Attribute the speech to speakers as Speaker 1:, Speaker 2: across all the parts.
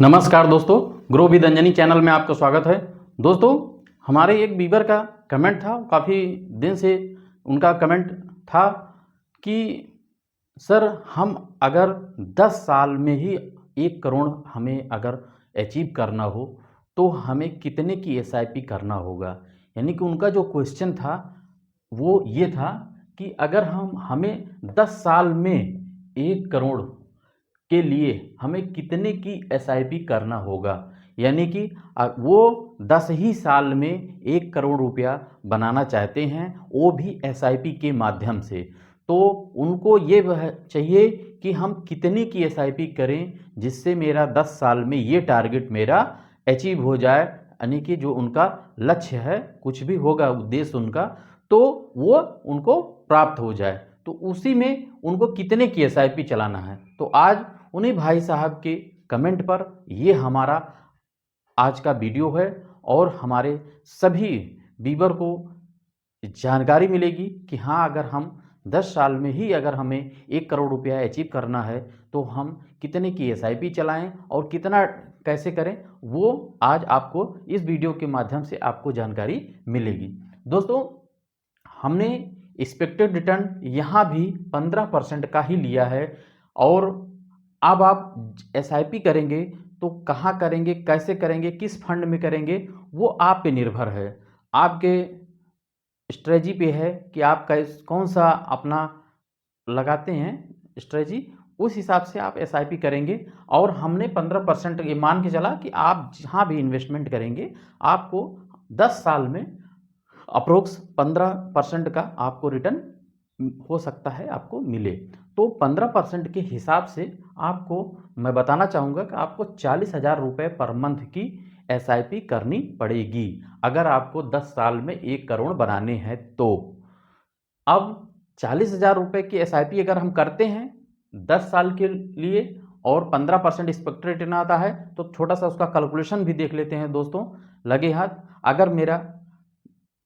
Speaker 1: नमस्कार दोस्तों, grow with Anjani channel में आपका स्वागत है। दोस्तों, हमारे एक व्यूअर का कमेंट था, काफ़ी दिन से उनका कमेंट था कि सर हम अगर 10 साल में ही 1 करोड़ हमें अगर अचीव करना हो तो हमें कितने की एसआईपी करना होगा। यानी कि उनका जो क्वेश्चन था वो ये था कि अगर हमें 10 साल में 1 करोड़ के लिए हमें कितने की एसआईपी करना होगा। यानी कि वो 10 ही साल में 1 करोड़ रुपया बनाना चाहते हैं, वो भी एसआईपी के माध्यम से। तो उनको ये चाहिए कि हम कितनी की एसआईपी करें जिससे मेरा 10 साल में ये टारगेट मेरा अचीव हो जाए। यानी कि जो उनका लक्ष्य है, कुछ भी होगा उद्देश्य उनका, तो वो उनको प्राप्त हो जाए। तो उसी में उनको कितने की एसआईपी चलाना है। तो आज उन्हीं भाई साहब के कमेंट पर ये हमारा आज का वीडियो है और हमारे सभी व्यूअर को जानकारी मिलेगी कि हाँ, अगर हम 10 साल में ही अगर हमें 1 करोड़ रुपया अचीव करना है तो हम कितने की एसआईपी चलाएं और कितना कैसे करें, वो आज आपको इस वीडियो के माध्यम से आपको जानकारी मिलेगी। दोस्तों, हमने एक्सपेक्टेड रिटर्न यहाँ भी 15% का ही लिया है और अब आप एसआईपी करेंगे तो कहाँ करेंगे, कैसे करेंगे, किस फंड में करेंगे, वो आप पे निर्भर है, आपके स्ट्रेटजी पे है कि आप कौन सा अपना लगाते हैं स्ट्रेटजी, उस हिसाब से आप एसआईपी करेंगे। और हमने 15% ये मान के चला कि आप जहाँ भी इन्वेस्टमेंट करेंगे आपको 10 साल में अप्रोक्स 15% का आपको रिटर्न हो सकता है आपको मिले। तो 15% के हिसाब से आपको मैं बताना चाहूँगा कि आपको 40,000 रुपये पर मंथ की एसआईपी करनी पड़ेगी अगर आपको 10 साल में 1 करोड़ बनाने हैं। तो अब 40,000 रुपये की एसआईपी अगर हम करते हैं 10 साल के लिए और 15% एक्सपेक्टेड रिटर्न आता है, तो छोटा सा उसका कैलकुलेशन भी देख लेते हैं दोस्तों लगे हाथ। अगर मेरा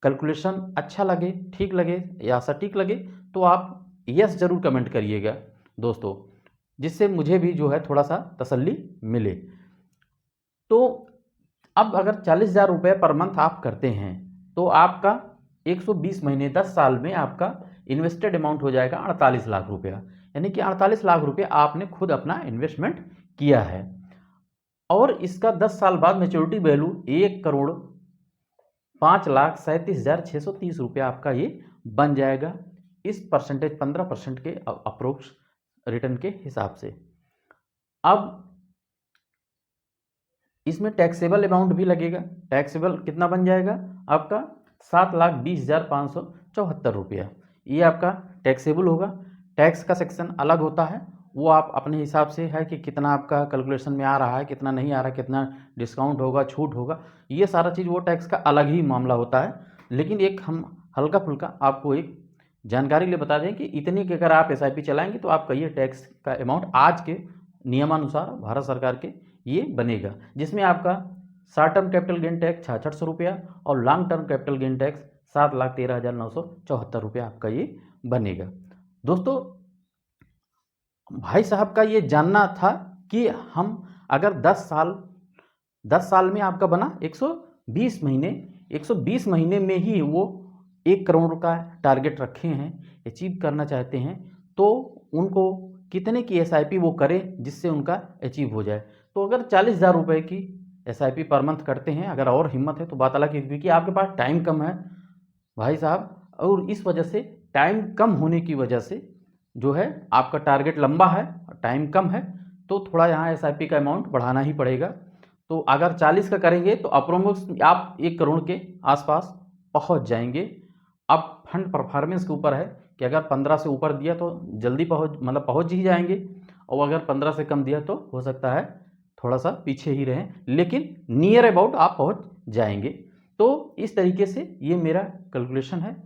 Speaker 1: कैलकुलेशन अच्छा लगे, ठीक लगे या सटीक लगे तो आप यस ज़रूर कमेंट करिएगा दोस्तों, जिससे मुझे भी जो है थोड़ा सा तसल्ली मिले। तो अब अगर 40,000 रुपये पर मंथ आप करते हैं तो आपका 120 महीने 10 साल में आपका इन्वेस्टेड अमाउंट हो जाएगा 48 लाख रुपया। यानी कि 48 लाख रुपया आपने खुद अपना इन्वेस्टमेंट किया है और इसका 10 साल बाद मैच्योरिटी वैल्यू 1 करोड़ 5,37,630 रुपया आपका ये बन जाएगा इस परसेंटेज 15% के अप्रोक्स रिटर्न के हिसाब से। अब इसमें टैक्सेबल अमाउंट भी लगेगा। टैक्सेबल कितना बन जाएगा आपका 7,20,574 रुपया, ये आपका टैक्सेबल होगा। टैक्स का सेक्शन अलग होता है, वो आप अपने हिसाब से है कि कितना आपका कैलकुलेशन में आ रहा है, कितना नहीं आ रहा है, कितना डिस्काउंट होगा, छूट होगा, ये सारा चीज़ वो टैक्स का अलग ही मामला होता है। लेकिन एक हम हल्का फुल्का आपको एक जानकारी लिए बता दें कि इतने की अगर आप एसआईपी चलाएंगे तो आपका ये टैक्स का अमाउंट आज के नियमानुसार भारत सरकार के ये बनेगा, जिसमें आपका short term capital gain tax 6600 रुपया और long term capital gain tax 7,13,974 रुपया आपका ये बनेगा। दोस्तों, भाई साहब का ये जानना था कि हम अगर 10 साल में आपका बना 120 महीने, 120 महीने में ही वो 1 करोड़ का टारगेट रखे हैं, अचीव करना चाहते हैं, तो उनको कितने की एसआईपी वो करें जिससे उनका अचीव हो जाए। तो अगर 40,000 रुपये की एसआईपी पर मंथ करते हैं, अगर और हिम्मत है तो बात अलग है, क्योंकि आपके पास टाइम कम है भाई साहब, और इस वजह से टाइम कम होने की वजह से जो है आपका टारगेट लंबा है, टाइम कम है, तो थोड़ा यहाँ एसआईपी का अमाउंट बढ़ाना ही पड़ेगा। तो अगर 40 का करेंगे तो अप्रोक्स आप 1 करोड़ के आसपास पहुँच जाएंगे। अब फंड परफॉर्मेंस के ऊपर है कि अगर 15 से ऊपर दिया तो जल्दी पहुँच ही जाएंगे, और अगर 15 से कम दिया तो हो सकता है थोड़ा सा पीछे ही रहें, लेकिन नियर अबाउट आप पहुँच जाएंगे। तो इस तरीके से ये मेरा कैलकुलेशन है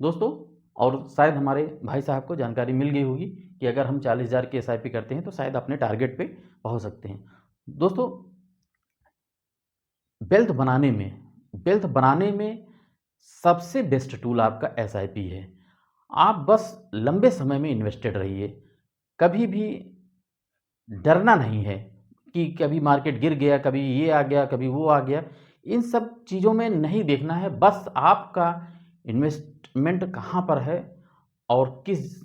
Speaker 1: दोस्तों, और शायद हमारे भाई साहब को जानकारी मिल गई होगी कि अगर हम 40,000 की एसआईपी करते हैं तो शायद अपने टारगेट पे पहुंच सकते हैं। दोस्तों, वेल्थ बनाने में सबसे बेस्ट टूल आपका एसआईपी है। आप बस लंबे समय में इन्वेस्टेड रहिए, कभी भी डरना नहीं है कि कभी मार्केट गिर गया, कभी ये आ गया, कभी वो आ गया, इन सब चीज़ों में नहीं देखना है। बस आपका इन्वेस्टमेंट कहाँ पर है और किस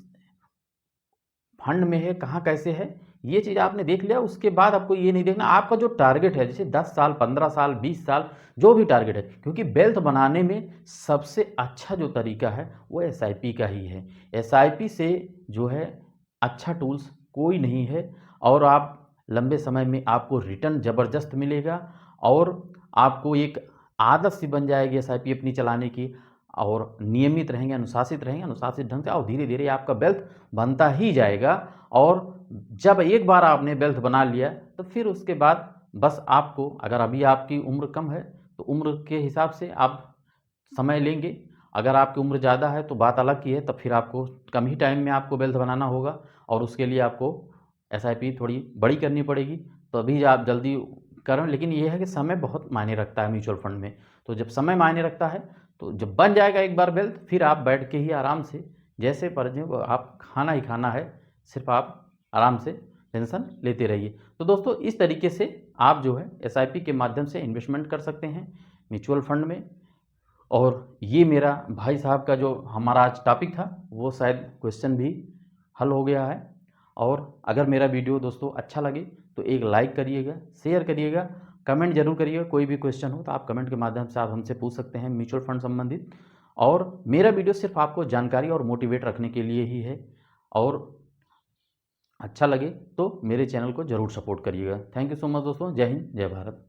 Speaker 1: फंड में है, कहाँ कैसे है, ये चीज़ आपने देख लिया। उसके बाद आपको ये नहीं देखना आपका जो टारगेट है, जैसे 10 साल, 15 साल, 20 साल, जो भी टारगेट है, क्योंकि वेल्थ बनाने में सबसे अच्छा जो तरीका है वो एसआईपी का ही है। एसआईपी से जो है अच्छा टूल्स कोई नहीं है, और आप लंबे समय में आपको रिटर्न ज़बरदस्त मिलेगा, और आपको एक आदत सी बन जाएगी एसआईपी अपनी चलाने की, और नियमित रहेंगे, अनुशासित रहेंगे, अनुशासित ढंग से, और धीरे धीरे आपका वेल्थ बनता ही जाएगा। और जब एक बार आपने वेल्थ बना लिया तो फिर उसके बाद बस आपको, अगर अभी आपकी उम्र कम है तो उम्र के हिसाब से आप समय लेंगे, अगर आपकी उम्र ज़्यादा है तो बात अलग की है, तब फिर आपको कम ही टाइम में आपको वेल्थ बनाना होगा, और उसके लिए आपको एसआईपी थोड़ी बड़ी करनी पड़ेगी, तभी आप जल्दी करें। लेकिन ये है कि समय बहुत मायने रखता है म्यूचुअल फंड में। तो जब समय मायने रखता है तो जब बन जाएगा एक बार वेल्थ, फिर आप बैठ के ही आराम से, जैसे पर जो आप खाना ही खाना है, सिर्फ आप आराम से टेंशन लेते रहिए। तो दोस्तों इस तरीके से आप जो है एसआईपी के माध्यम से इन्वेस्टमेंट कर सकते हैं म्यूचुअल फंड में। और ये मेरा भाई साहब का जो हमारा आज टॉपिक था वो शायद क्वेश्चन भी हल हो गया है। और अगर मेरा वीडियो दोस्तों अच्छा लगे तो एक लाइक करिएगा, शेयर करिएगा, कमेंट जरूर करिएगा। कोई भी क्वेश्चन हो तो आप कमेंट के माध्यम से आप हमसे पूछ सकते हैं म्यूचुअल फंड संबंधित। और मेरा वीडियो सिर्फ आपको जानकारी और मोटिवेट रखने के लिए ही है, और अच्छा लगे तो मेरे चैनल को ज़रूर सपोर्ट करिएगा। थैंक यू सो मच दोस्तों। जय हिंद, जय भारत।